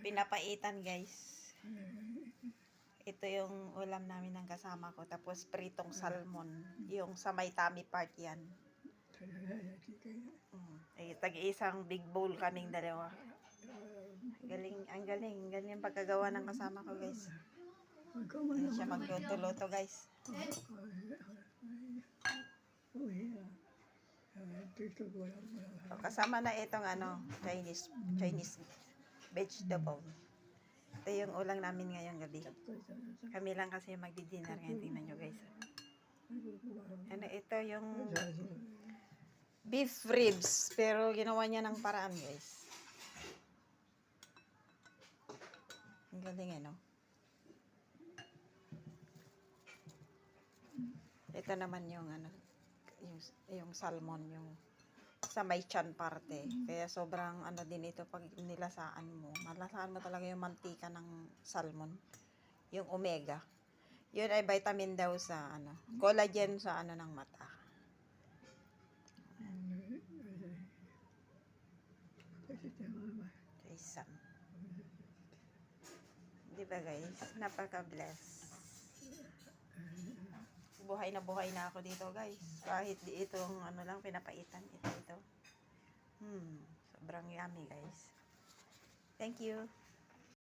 pinapaitan, guys. Ito yung ulam namin ng kasama ko. Tapos pritong salmon. Yung sa may tummy part yan. Tag-iisang big bowl kaming dalawa. Galing, ang galing. Galing yung pagkagawa ng kasama ko, guys. Ayan siya magluto-luto, guys. Kasama na itong Chinese vegetable. Ito yung ulang namin ngayong gabi. Kami lang kasi magdi-dinner ngayon. Tingnan nyo, guys. Ito yung beef ribs. Pero ginawa niya ng paraan, guys. Ang galing, ano? Ito naman yung yung salmon, yung sa may tiyan parte. Kaya sobrang din ito pag nilasaan mo. Malasaan mo talaga yung mantika ng salmon. Yung omega. Yun ay vitamin daw sa collagen sa ng mata. Isang. Di ba, guys? Napaka-bless. Buhay na ako dito, guys. Kahit di itong lang pinapaitan. Ito. Sobrang yummy, guys. Thank you.